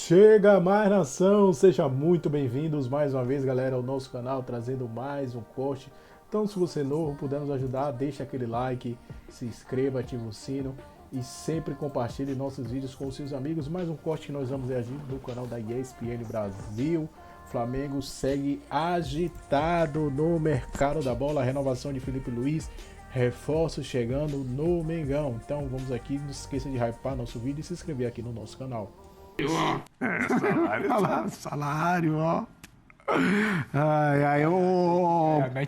Chega mais nação, seja muito bem-vindos mais uma vez, galera, ao nosso canal, trazendo mais um corte. Então, se você é novo, puder nos ajudar, deixa aquele like, se inscreva, ativa o sino e sempre compartilhe nossos vídeos com os seus amigos. Mais um corte que nós vamos reagir no canal da ESPN Brasil. Flamengo segue agitado no mercado da bola, renovação de Felipe Luiz, reforços chegando no Mengão. Então vamos aqui, não esqueça de hypar nosso vídeo e se inscrever aqui no nosso canal. Salário, ó.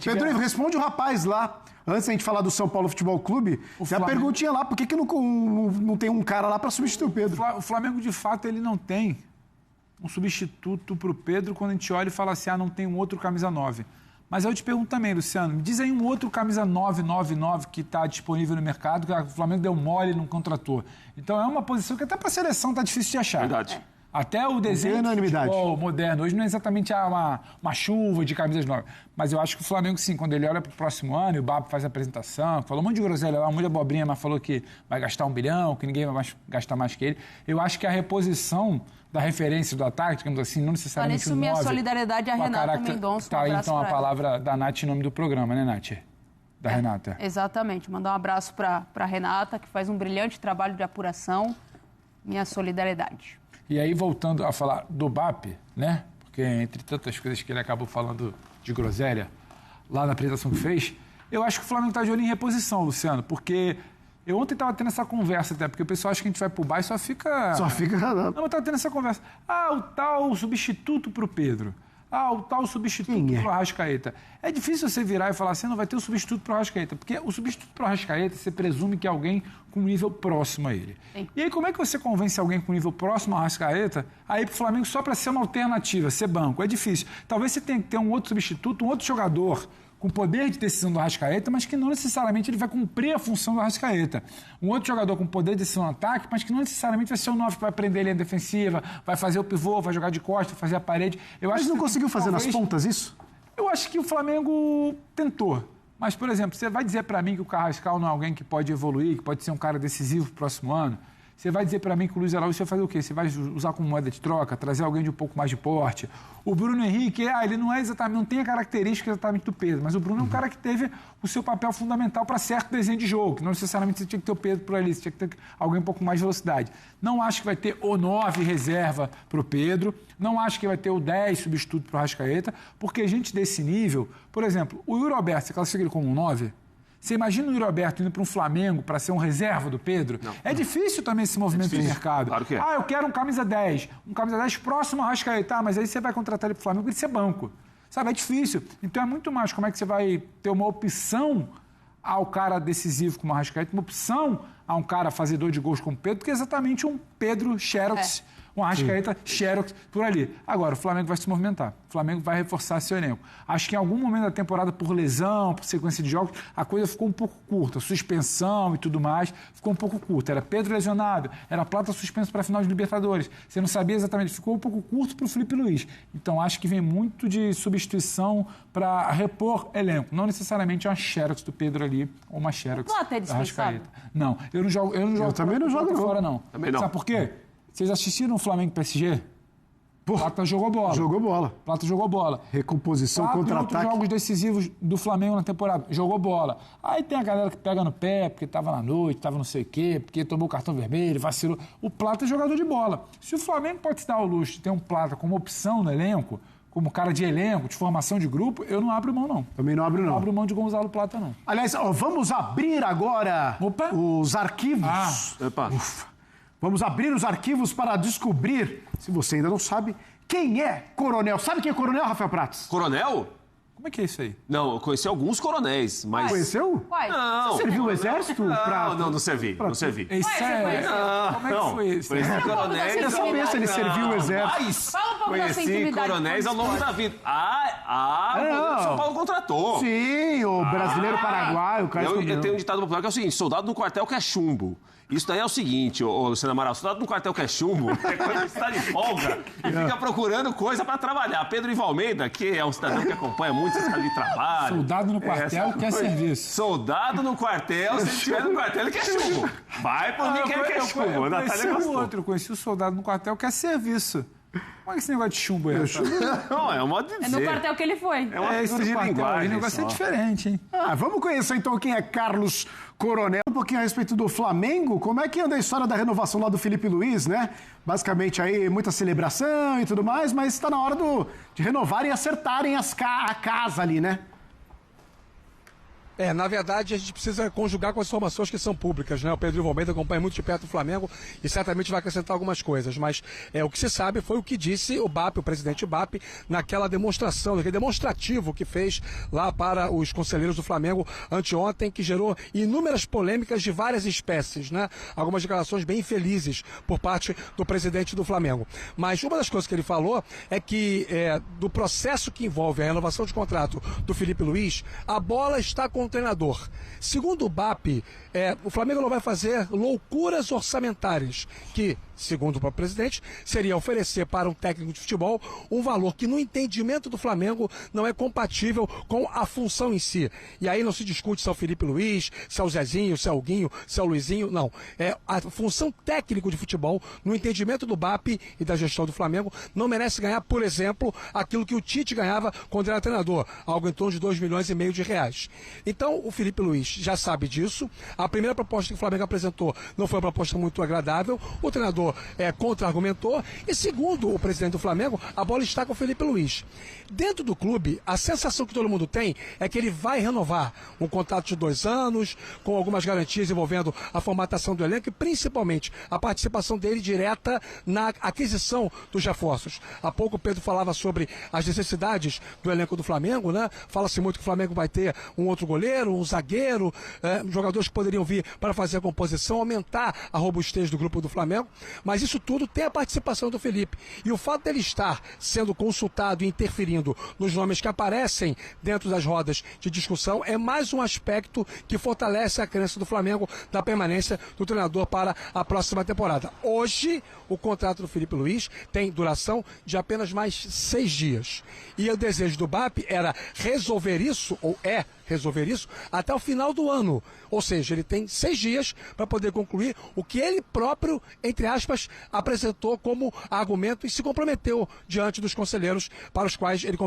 Pedro, responde o rapaz lá. Antes da gente falar do São Paulo Futebol Clube, tem a perguntinha lá, por que não tem um cara lá para substituir o Pedro? O Flamengo, de fato, ele não tem um substituto para o Pedro quando a gente olha e fala assim, não tem um outro camisa 9. Mas eu te pergunto também, Luciano, me diz aí um outro camisa 999 que está disponível no mercado, que o Flamengo deu mole e não contratou. Então é uma posição que até para a seleção está difícil de achar. Verdade. Até o desenho do futebol moderno hoje não é exatamente uma chuva de camisas novas. Mas eu acho que o Flamengo, sim, quando ele olha para o próximo ano e o Babo faz a apresentação, falou um monte de groselha lá, um monte de abobrinha, mas falou que vai gastar 1 bilhão, que ninguém vai gastar mais que ele. Eu acho que a reposição da referência do ataque, digamos assim, não necessariamente o 9. Minha solidariedade a Renata Mendonça. Tá aí, então, a palavra da Nath em nome do programa, né, Nath? Da Renata. Exatamente. Mandar um abraço para a Renata, que faz um brilhante trabalho de apuração. Minha solidariedade. E aí, voltando a falar do BAP, né? Porque entre tantas coisas que ele acabou falando de groselha, lá na apresentação que fez, eu acho que o Flamengo está de olho em reposição, Luciano, porque eu ontem estava tendo essa conversa até, porque o pessoal acha que a gente vai pro bar e só fica... Não, mas estava tendo essa conversa. O tal substituto pro Pedro. O tal substituto pro Arrascaeta. É difícil você virar e falar assim, não vai ter o substituto pro Arrascaeta, porque o substituto pro Arrascaeta, você presume que é alguém com nível próximo a ele. Sim. E aí, como é que você convence alguém com nível próximo ao Arrascaeta a ir pro Flamengo só para ser uma alternativa, ser banco? É difícil. Talvez você tenha que ter um outro substituto, um outro jogador com poder de decisão do Arrascaeta, mas que não necessariamente ele vai cumprir a função do Arrascaeta. Um outro jogador com poder de decisão no ataque, mas que não necessariamente vai ser o 9 que vai prender a linha defensiva, vai fazer o pivô, vai jogar de costas, vai fazer a parede. Mas não conseguiu fazer nas pontas isso? Eu acho que o Flamengo tentou. Mas, por exemplo, você vai dizer para mim que o Carrascal não é alguém que pode evoluir, que pode ser um cara decisivo pro próximo ano? Você vai dizer para mim que o Luiz Araújo vai fazer o quê? Você vai usar como moeda de troca, trazer alguém de um pouco mais de porte. O Bruno Henrique, ele não é exatamente, não tem a característica exatamente do Pedro, mas o Bruno é um cara que teve o seu papel fundamental para certo desenho de jogo, que não necessariamente você tinha que ter o Pedro por ali, você tinha que ter alguém um pouco mais de velocidade. Não acho que vai ter o 9 reserva para o Pedro, não acho que vai ter o 10 substituto para o Arrascaeta, porque gente desse nível, por exemplo, o Yuri Alberto, você classifica ele como um 9? Você imagina o Yuri Alberto indo para um Flamengo para ser um reserva do Pedro? Não. É difícil também esse movimento de mercado. Claro que é. Eu quero um camisa 10. Um camisa 10 próximo ao Arrascaeta, mas aí você vai contratar ele para o Flamengo e ele ser banco. Sabe, é difícil. Então é muito mais como é que você vai ter uma opção ao cara decisivo como o Arrascaeta, uma opção a um cara fazedor de gols como o Pedro, que é exatamente um Pedro Xerox, um Arrascaeta Xerox por ali. Agora, o Flamengo vai se movimentar. O Flamengo vai reforçar seu elenco. Acho que em algum momento da temporada, por lesão, por sequência de jogos, a coisa ficou um pouco curta. Suspensão e tudo mais ficou um pouco curta. Era Pedro lesionado, era Plata suspenso para a final de Libertadores. Você não sabia exatamente, ficou um pouco curto para o Felipe Luiz. Então, acho que vem muito de substituição para repor elenco. Não necessariamente uma Xerox do Pedro ali, ou uma Xerox do Arrascaeta. Não, eu não jogo. Eu também não jogo fora, não. Também não. Sabe por quê? Vocês assistiram o Flamengo PSG? Plata jogou bola. Jogou bola. Plata jogou bola. Recomposição, contra-ataque. Outros jogos decisivos do Flamengo na temporada. Jogou bola. Aí tem a galera que pega no pé, porque estava na noite, estava não sei o quê, porque tomou cartão vermelho, vacilou. O Plata é jogador de bola. Se o Flamengo pode se dar ao luxo de ter um Plata como opção no elenco, como cara de elenco, de formação de grupo, eu não abro mão, não. Também não abro, não. Não abro mão de Gonzalo Plata, não. Aliás, vamos abrir agora os arquivos. Ufa. Vamos abrir os arquivos para descobrir, se você ainda não sabe, quem é Coronel. Sabe quem é Coronel, Rafael Prats? Coronel? Como é que é isso aí? Não, eu conheci alguns coronéis, mas... Conheceu? Não. Você serviu o exército? Não servi. Não servi. Isso é... Como é que foi isso? Conheci coronéis... Eu só penso, ele serviu o exército. Mas Fala um pouco da sua conheci intimidade coronéis ao longo da vida. O São Paulo contratou. Sim, o brasileiro paraguaio, o cara Eu tenho um ditado popular que é o seguinte, soldado no quartel quer chumbo. Isso daí é o seguinte, Luciano Amaral, soldado no quartel que é chumbo, é quando você está de folga e fica procurando coisa para trabalhar. Pedro Ivo Almeida, que é um cidadão que acompanha muito necessidade de trabalho. Soldado no quartel quer serviço. Soldado no quartel, se estiver no quartel, ele quer chumbo. Vai por mim que ele quer chumbo. A Natália gostou. Eu conheci o soldado no quartel quer serviço. Como é que esse negócio de chumbo aí? Não, é um modo de dizer. É no quartel que ele foi. É uma figura de linguagem. O negócio é diferente, hein? Vamos conhecer então quem é Carlos Coronel. Um pouquinho a respeito do Flamengo. Como é que anda a história da renovação lá do Felipe Luiz, né? Basicamente aí muita celebração e tudo mais, mas está na hora de renovarem e acertarem a casa ali, né? Na verdade, a gente precisa conjugar com as informações que são públicas, né? O Pedro Ivo Almeida acompanha muito de perto o Flamengo e certamente vai acrescentar algumas coisas, mas o que se sabe foi o que disse o BAP, o presidente BAP, naquela demonstração, naquele demonstrativo que fez lá para os conselheiros do Flamengo anteontem, que gerou inúmeras polêmicas de várias espécies, né? Algumas declarações bem infelizes por parte do presidente do Flamengo. Mas uma das coisas que ele falou é que do processo que envolve a renovação de contrato do Felipe Luiz, a bola está com o treinador. Segundo o BAP, o Flamengo não vai fazer loucuras orçamentárias, que, segundo o próprio presidente, seria oferecer para um técnico de futebol um valor que, no entendimento do Flamengo, não é compatível com a função em si. E aí não se discute se é o Felipe Luiz, se é o Zezinho, se é o Guinho, se é o Luizinho, não. A função técnico de futebol, no entendimento do BAP e da gestão do Flamengo, não merece ganhar, por exemplo, aquilo que o Tite ganhava quando era treinador, algo em torno de 2,5 milhões de reais. Então, o Felipe Luiz já sabe disso. A primeira proposta que o Flamengo apresentou não foi uma proposta muito agradável. O treinador contra-argumentou. E segundo o presidente do Flamengo, a bola está com o Felipe Luiz. Dentro do clube, a sensação que todo mundo tem é que ele vai renovar um contrato de 2 anos, com algumas garantias envolvendo a formatação do elenco e principalmente a participação dele direta na aquisição dos reforços. Há pouco o Pedro falava sobre as necessidades do elenco do Flamengo, né? Fala-se muito que o Flamengo vai ter um outro goleiro, um zagueiro, jogadores que poderiam vir para fazer a composição, aumentar a robustez do grupo do Flamengo, mas isso tudo tem a participação do Felipe. E o fato dele estar sendo consultado e interferindo nos nomes que aparecem dentro das rodas de discussão é mais um aspecto que fortalece a crença do Flamengo da permanência do treinador para a próxima temporada. Hoje, o contrato do Felipe Luiz tem duração de apenas mais 6 dias. E o desejo do BAP era resolver isso, resolver isso até o final do ano. Ou seja, ele tem 6 dias para poder concluir o que ele próprio, entre aspas, apresentou como argumento e se comprometeu diante dos conselheiros com os quais ele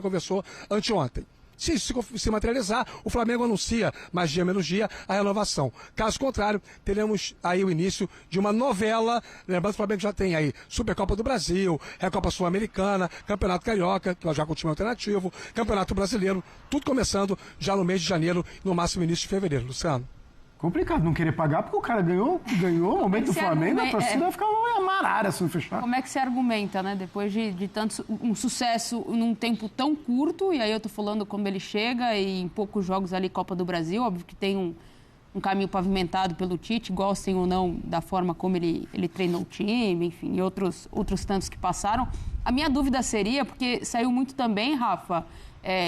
conversou anteontem. Se isso se materializar, o Flamengo anuncia, mais dia menos dia, a renovação. Caso contrário, teremos aí o início de uma novela. Lembrando que o Flamengo já tem aí Supercopa do Brasil, Recopa Sul-Americana, Campeonato Carioca, que já com o time alternativo, Campeonato Brasileiro, tudo começando já no mês de janeiro, no máximo início de fevereiro. Luciano. Complicado não querer pagar, porque o cara ganhou o momento do Flamengo, a torcida vai ficar uma amarara se não fechar. Como é que se argumenta, né? Depois de tanto um sucesso num tempo tão curto, e aí eu tô falando como ele chega e em poucos jogos ali Copa do Brasil, óbvio que tem um caminho pavimentado pelo Tite, gostem ou não da forma como ele treinou o time, enfim, e outros tantos que passaram. A minha dúvida seria, porque saiu muito também, Rafa,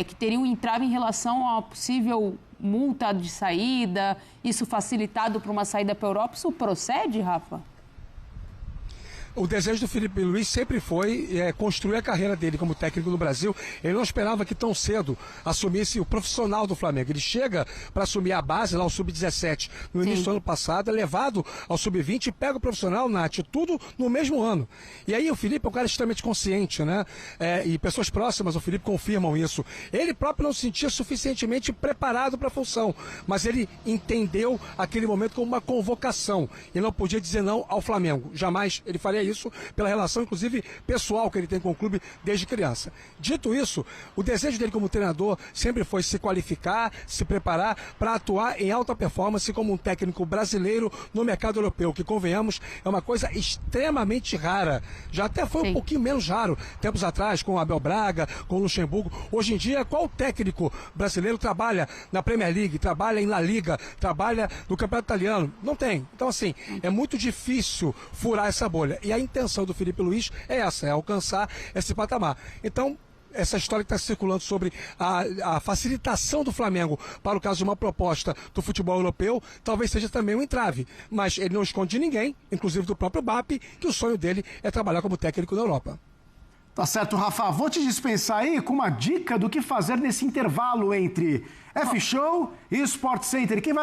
que teria um entrave em relação a uma possível multa de saída, isso facilitado para uma saída para a Europa. Isso procede, Rafa? O desejo do Felipe Luiz sempre foi construir a carreira dele como técnico no Brasil. Ele não esperava que tão cedo assumisse o profissional do Flamengo. Ele chega para assumir a base, lá o Sub-17, no início do ano passado, é levado ao Sub-20 e pega o profissional, Nath, tudo no mesmo ano. E aí o Felipe é um cara extremamente consciente, né? E pessoas próximas ao Felipe confirmam isso. Ele próprio não se sentia suficientemente preparado para a função, mas ele entendeu aquele momento como uma convocação. E não podia dizer não ao Flamengo. Jamais ele faria isso pela relação, inclusive, pessoal que ele tem com o clube desde criança. Dito isso, o desejo dele como treinador sempre foi se qualificar, se preparar para atuar em alta performance como um técnico brasileiro no mercado europeu, que, convenhamos, é uma coisa extremamente rara. Já até foi um pouquinho menos raro tempos atrás, com o Abel Braga, com o Luxemburgo. Hoje em dia, qual técnico brasileiro trabalha na Premier League, trabalha em La Liga, trabalha no Campeonato Italiano? Não tem. Então, assim, é muito difícil furar essa bolha. E a intenção do Felipe Luiz é essa, é alcançar esse patamar. Então, essa história que está circulando sobre a facilitação do Flamengo para o caso de uma proposta do futebol europeu, talvez seja também um entrave. Mas ele não esconde de ninguém, inclusive do próprio BAP, que o sonho dele é trabalhar como técnico na Europa. Tá certo, Rafa. Vou te dispensar aí com uma dica do que fazer nesse intervalo entre F-Show e Sport Center. Quem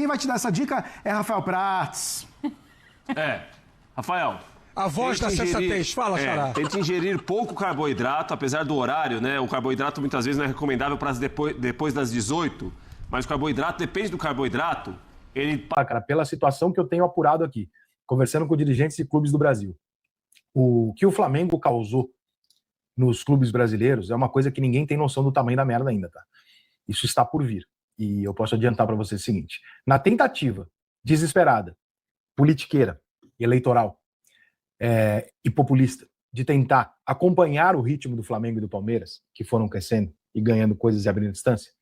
vai te dar essa dica é Rafael Prats. Rafael. A voz da sensatez. Fala, Xará. Tente ingerir pouco carboidrato, apesar do horário, né? O carboidrato muitas vezes não é recomendável para depois das 18, mas o carboidrato, depende do carboidrato, ele... Cara, pela situação que eu tenho apurado aqui, conversando com dirigentes de clubes do Brasil, o que o Flamengo causou nos clubes brasileiros é uma coisa que ninguém tem noção do tamanho da merda ainda, tá? Isso está por vir. E eu posso adiantar para você o seguinte: na tentativa desesperada, politiqueira, eleitoral e populista de tentar acompanhar o ritmo do Flamengo e do Palmeiras, que foram crescendo e ganhando coisas e abrindo distância,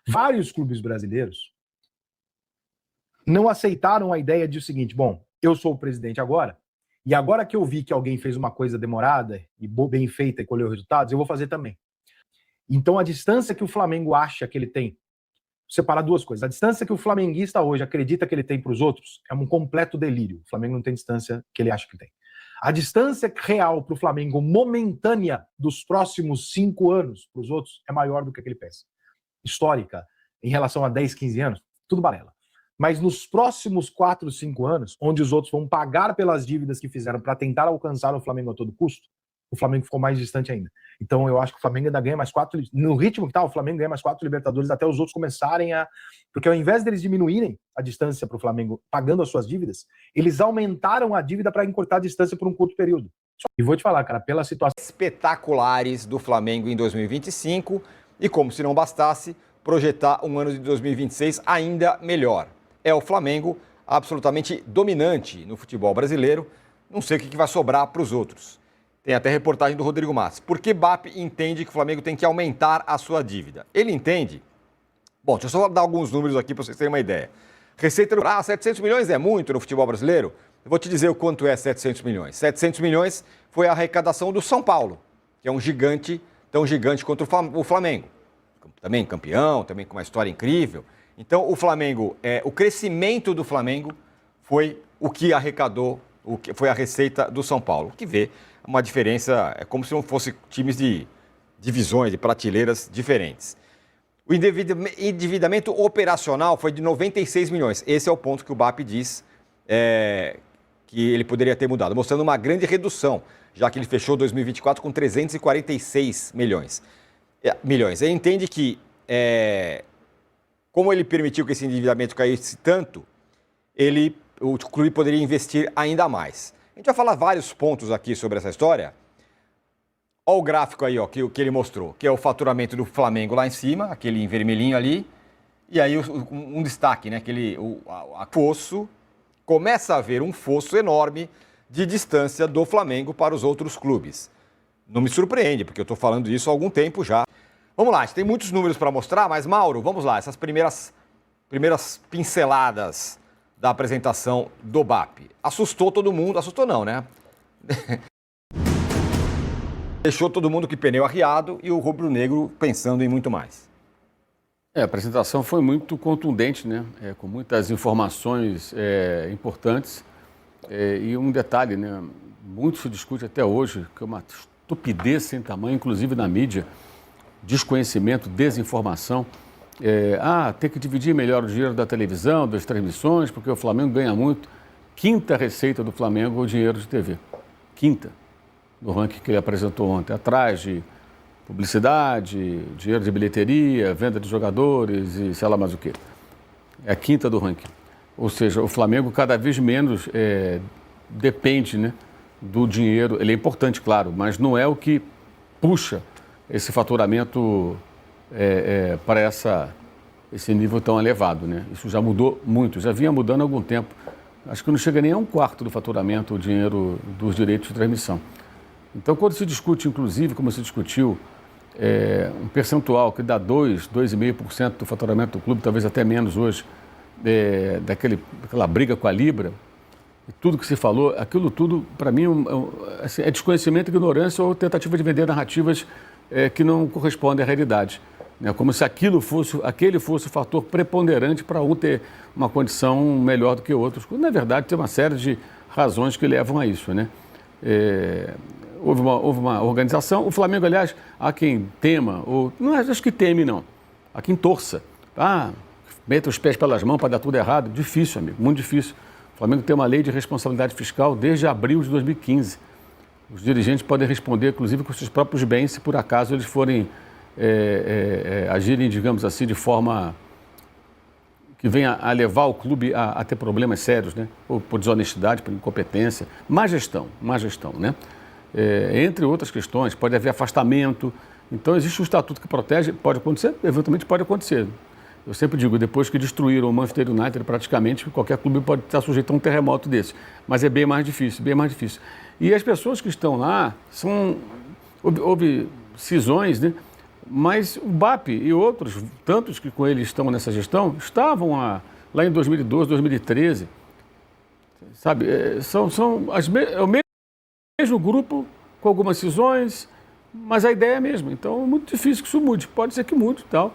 vários clubes brasileiros não aceitaram a ideia de o seguinte: bom, eu sou o presidente agora, e agora que eu vi que alguém fez uma coisa demorada e bem feita e colheu resultados, eu vou fazer também. Então a distância que o Flamengo acha que ele tem, separar duas coisas, a distância que o flamenguista hoje acredita que ele tem para os outros é um completo delírio. O Flamengo não tem distância que ele acha que tem. A distância real para o Flamengo, momentânea, dos próximos 5 anos para os outros, é maior do que ele pensa. Histórica, em relação a 10, 15 anos, tudo balela. Mas nos próximos 4, 5 anos, onde os outros vão pagar pelas dívidas que fizeram para tentar alcançar o Flamengo a todo custo, o Flamengo ficou mais distante ainda. Então eu acho que o Flamengo ainda ganha mais 4... No ritmo que tá, o Flamengo ganha mais 4 Libertadores até os outros começarem a... Porque ao invés deles diminuírem a distância para o Flamengo pagando as suas dívidas, eles aumentaram a dívida para encurtar a distância por um curto período. E vou te falar, cara, pela situação... Espetaculares do Flamengo em 2025 e, como se não bastasse, projetar um ano de 2026 ainda melhor. É o Flamengo absolutamente dominante no futebol brasileiro. Não sei o que vai sobrar para os outros. Tem até reportagem do Rodrigo Matos. Por que BAP entende que o Flamengo tem que aumentar a sua dívida? Ele entende... Bom, deixa eu só dar alguns números aqui para vocês terem uma ideia. Receita... 700 milhões é muito no futebol brasileiro? Eu vou te dizer o quanto é 700 milhões. 700 milhões foi a arrecadação do São Paulo, que é um gigante, tão gigante quanto o Flamengo. Também campeão, também com uma história incrível. Então, o Flamengo... o crescimento do Flamengo foi o que arrecadou, foi a receita do São Paulo. O que vê... uma diferença, é como se não fosse times de divisões, de prateleiras diferentes. O endividamento operacional foi de 96 milhões. Esse é o ponto que o BAP diz que ele poderia ter mudado, mostrando uma grande redução, já que ele fechou 2024 com 346 milhões. Ele entende que, como ele permitiu que esse endividamento caísse tanto, o clube poderia investir ainda mais. A gente vai falar vários pontos aqui sobre essa história. Olha o gráfico aí, ó, que ele mostrou, que é o faturamento do Flamengo lá em cima, aquele em vermelhinho ali. E aí um destaque, né? Fosso, começa a haver um fosso enorme de distância do Flamengo para os outros clubes. Não me surpreende, porque eu estou falando isso há algum tempo já. Vamos lá, a gente tem muitos números para mostrar, mas Mauro, vamos lá, essas primeiras pinceladas da apresentação do BAP. Assustou todo mundo, assustou não, né? Deixou todo mundo com o pneu arriado e o rubro-negro pensando em muito mais. A apresentação foi muito contundente, né? Com muitas informações importantes. E um detalhe, né? Muito se discute até hoje, que é uma estupidez sem tamanho, inclusive na mídia, desconhecimento, desinformação. Tem que dividir melhor o dinheiro da televisão, das transmissões, porque o Flamengo ganha muito. Quinta receita do Flamengo é o dinheiro de TV. Quinta, no ranking que ele apresentou ontem. Atrás de publicidade, dinheiro de bilheteria, venda de jogadores e sei lá mais o quê. É a quinta do ranking. Ou seja, o Flamengo cada vez menos depende, né, do dinheiro. Ele é importante, claro, mas não é o que puxa esse faturamento para esse nível tão elevado, né? Isso já mudou muito, já vinha mudando há algum tempo. Acho que não chega nem a 1/4 do faturamento o dinheiro dos direitos de transmissão. Então, quando se discute, inclusive, como se discutiu, um percentual que dá 2,5% do faturamento do clube, talvez até menos hoje, daquela briga com a Libra, e tudo que se falou, aquilo tudo, para mim, é desconhecimento, ignorância ou tentativa de vender narrativas que não correspondem à realidade. Como se aquele fosse o fator preponderante para um ter uma condição melhor do que outros. Quando, na verdade, tem uma série de razões que levam a isso, né? houve uma organização. O Flamengo, aliás, há quem tema, ou não acho que teme, não. Há quem torça. Meta os pés pelas mãos para dar tudo errado. Difícil, amigo, muito difícil. O Flamengo tem uma lei de responsabilidade fiscal desde abril de 2015. Os dirigentes podem responder, inclusive, com seus próprios bens, se por acaso eles forem agirem, digamos assim, de forma que venha a levar o clube a ter problemas sérios, né? Ou por desonestidade, por incompetência. Má gestão, né? Entre outras questões, pode haver afastamento. Então, existe um estatuto que protege, pode acontecer, eventualmente pode acontecer. Eu sempre digo, depois que destruíram o Manchester United, praticamente qualquer clube pode estar sujeito a um terremoto desse. Mas é bem mais difícil, bem mais difícil. E as pessoas que estão lá, houve cisões, né? Mas o BAP e outros, tantos que com ele estão nessa gestão, estavam lá em 2012, 2013. Sabe, é o mesmo grupo, com algumas cisões, mas a ideia é a mesma. Então é muito difícil que isso mude. Pode ser que mude e tal.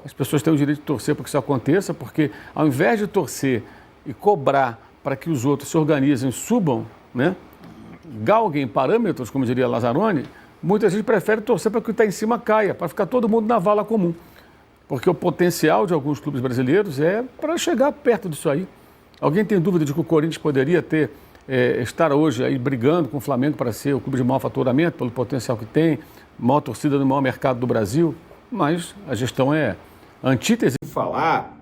As pessoas têm o direito de torcer para que isso aconteça, porque ao invés de torcer e cobrar para que os outros se organizem, subam, né, galguem parâmetros, como diria Lazzaroni, muita gente prefere torcer para que o que está em cima caia, para ficar todo mundo na vala comum. Porque o potencial de alguns clubes brasileiros é para chegar perto disso aí. Alguém tem dúvida de que o Corinthians poderia estar hoje aí brigando com o Flamengo para ser o clube de maior faturamento, pelo potencial que tem, maior torcida no maior mercado do Brasil? Mas a gestão é antítese. Falar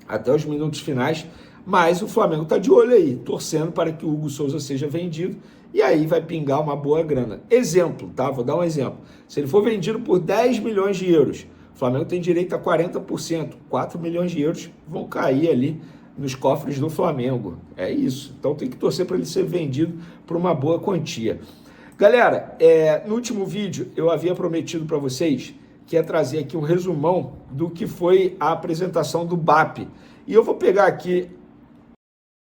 até os minutos finais, mas o Flamengo está de olho aí, torcendo para que o Hugo Souza seja vendido e aí vai pingar uma boa grana. Exemplo, tá? Vou dar um exemplo. Se ele for vendido por 10 milhões de euros, o Flamengo tem direito a 40%. 4 milhões de euros vão cair ali nos cofres do Flamengo. É isso. Então tem que torcer para ele ser vendido por uma boa quantia. Galera, no último vídeo eu havia prometido para vocês que ia trazer aqui um resumão do que foi a apresentação do BAP. E eu vou pegar aqui...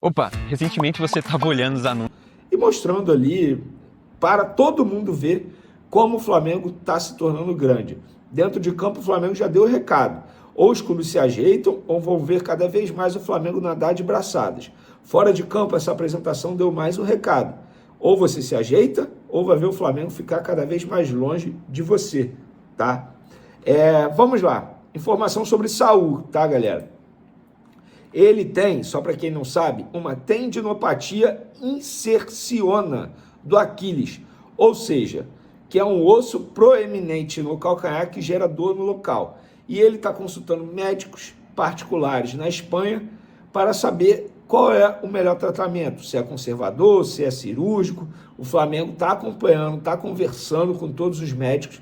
Opa, recentemente você estava olhando os anúncios. E mostrando ali para todo mundo ver como o Flamengo está se tornando grande. Dentro de campo o Flamengo já deu o recado. Ou os clubes se ajeitam ou vão ver cada vez mais o Flamengo nadar de braçadas. Fora de campo essa apresentação deu mais um recado. Ou você se ajeita ou vai ver o Flamengo ficar cada vez mais longe de você, tá? Vamos lá, informação sobre Saul, tá, galera? Ele tem, só para quem não sabe, uma tendinopatia inserciona do Aquiles, ou seja, que é um osso proeminente no calcanhar que gera dor no local. E ele está consultando médicos particulares na Espanha para saber qual é o melhor tratamento, se é conservador, se é cirúrgico. O Flamengo está acompanhando, está conversando com todos os médicos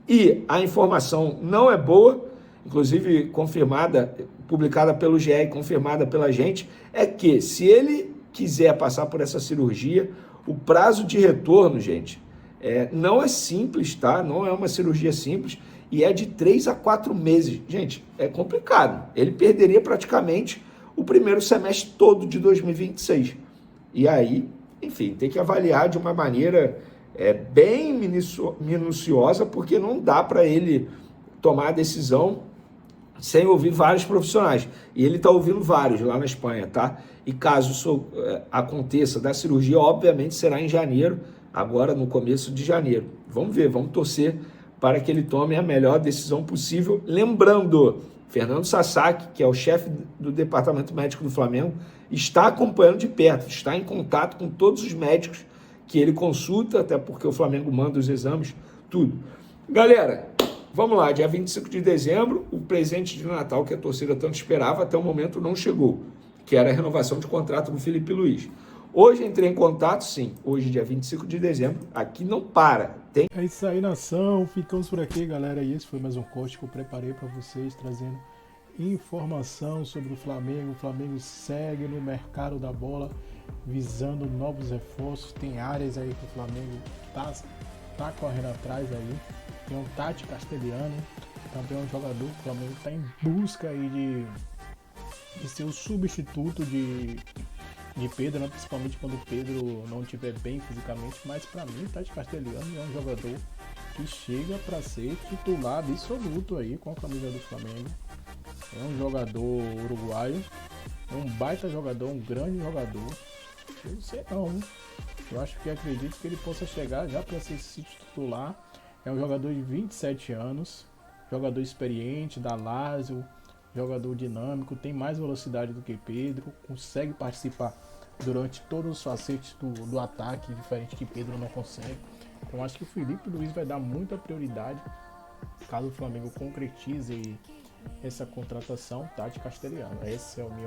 e a informação não é boa, inclusive confirmada, publicada pelo GE e confirmada pela gente, é que se ele quiser passar por essa cirurgia, o prazo de retorno, gente, não é simples, tá? Não é uma cirurgia simples e é de 3 a 4 meses. Gente, é complicado. Ele perderia praticamente o primeiro semestre todo de 2026. E aí, enfim, tem que avaliar de uma maneira bem minuciosa, porque não dá para ele tomar a decisão sem ouvir vários profissionais. E ele está ouvindo vários lá na Espanha, tá? E caso isso aconteça da cirurgia, obviamente será em janeiro, agora no começo de janeiro. Vamos ver, vamos torcer para que ele tome a melhor decisão possível. Lembrando, Fernando Sasaki, que é o chefe do Departamento Médico do Flamengo, está acompanhando de perto, está em contato com todos os médicos que ele consulta, até porque o Flamengo manda os exames, tudo. Galera, vamos lá, dia 25 de dezembro, o presente de Natal que a torcida tanto esperava, até o momento não chegou, que era a renovação de contrato do Filipe Luiz. Hoje entrei em contato, sim, hoje dia 25 de dezembro, aqui não para. É isso aí, nação, ficamos por aqui, galera, e esse foi mais um corte que eu preparei para vocês, trazendo informação sobre o Flamengo. O Flamengo segue no mercado da bola, visando novos reforços. Tem áreas aí que o Flamengo tá correndo atrás aí. Tem um Tati Castelhano, também é um jogador que o Flamengo está em busca aí de ser o substituto de Pedro, né? Principalmente quando o Pedro não estiver bem fisicamente. Mas para mim o Tati Castelhano é um jogador que chega para ser titular absoluto aí com a camisa do Flamengo. É um jogador uruguaio, é um baita jogador, um grande jogador. Eu não sei não, Eu acho que acredito que ele possa chegar já para ser esse titular. É um jogador de 27 anos, jogador experiente, da Lazio, jogador dinâmico, tem mais velocidade do que Pedro, consegue participar durante todos os facetes do ataque, diferente que Pedro não consegue. Então acho que o Filipe Luís vai dar muita prioridade caso o Flamengo concretize essa contratação, Tati Castelhano. Essa é a minha